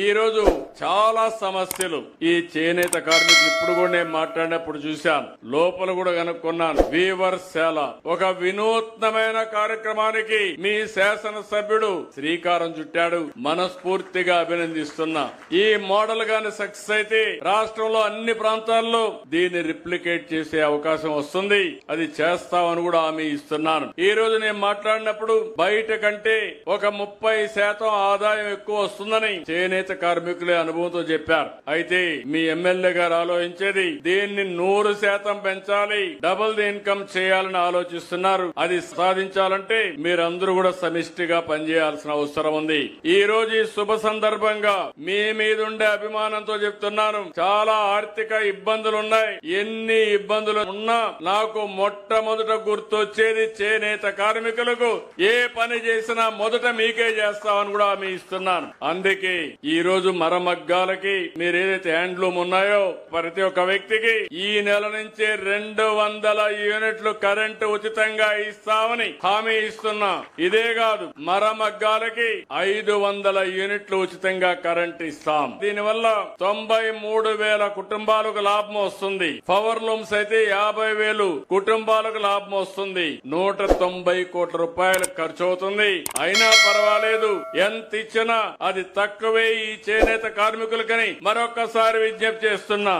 ఈ రోజు చాలా సమస్యలు ఈ చేనేత కార్మికులు ఇప్పుడు కూడా నేను మాట్లాడినప్పుడు చూశాను, లోపల కూడా కనుక్కున్నాను. వీవర్శాల ఒక వినూత్నమైన కార్యక్రమానికి మీ శాసనసభ్యుడు శ్రీకారం చుట్టాడు. మనస్ఫూర్తిగా అభినందిస్తున్నా. ఈ మోడల్ గాని సక్సెస్ అయితే రాష్ట్రంలో అన్ని ప్రాంతాల్లో దీన్ని రిప్లికేట్ చేసే అవకాశం వస్తుంది. అది చేస్తామని కూడా హామీ ఇస్తున్నాను. ఈ రోజు నేను మాట్లాడినప్పుడు బయట కంటే ఒక 30% ఆదాయం ఎక్కువ వస్తుందని చేనేత కార్మికులే అనుభవంతో చెప్పారు. అయితే మీ ఎమ్మెల్యే గారు ఆలోచించేది దీన్ని 100% పెంచాలి, డబుల్ ది ఇన్కమ్ చేయాలని ఆలోచిస్తున్నారు. అది సాధించాలంటే మీరందరూ కూడా సమిష్టిగా పనిచేయాల్సిన అవసరం ఉంది. ఈ రోజు ఈ శుభ సందర్భంగా మీ మీద ఉండే అభిమానంతో చెప్తున్నాను, చాలా ఆర్థిక ఇబ్బందులున్నాయి. ఎన్ని ఇబ్బందులు ఉన్నా నాకు మొట్టమొదట గుర్తొచ్చేది చేనేత కార్మికులకు ఏ పని చేసినా మొదట మీకే చేస్తామని కూడా హామీ ఇస్తున్నాను. అందుకే ఈ రోజు మరమగ్గాలకి మీరు ఏదైతే హ్యాండ్లూమ్ ఉన్నాయో ప్రతి ఒక్క వ్యక్తికి ఈ నెల నుంచి 200 యూనిట్లు కరెంటు ఉచితంగా ఇస్తామని హామీ ఇస్తున్నా. ఇదే కాదు, మరమగ్గాలకి 500 యూనిట్లు ఉచితంగా కరెంటు ఇస్తాం. దీనివల్ల 93,000 కుటుంబాలకు లాభం వస్తుంది. పవర్ లూమ్స్ అయితే 50,000 కుటుంబాలకు లాభం వస్తుంది. 190 కోట్ల రూపాయలు ఖర్చు అవుతుంది. అయినా పర్వాలేదు, ఎంత ఇచ్చినా అది తక్కువే ఈ చేనేత కార్మికులకని మరొక్కసారి విజ్ఞప్తి చేస్తున్నా.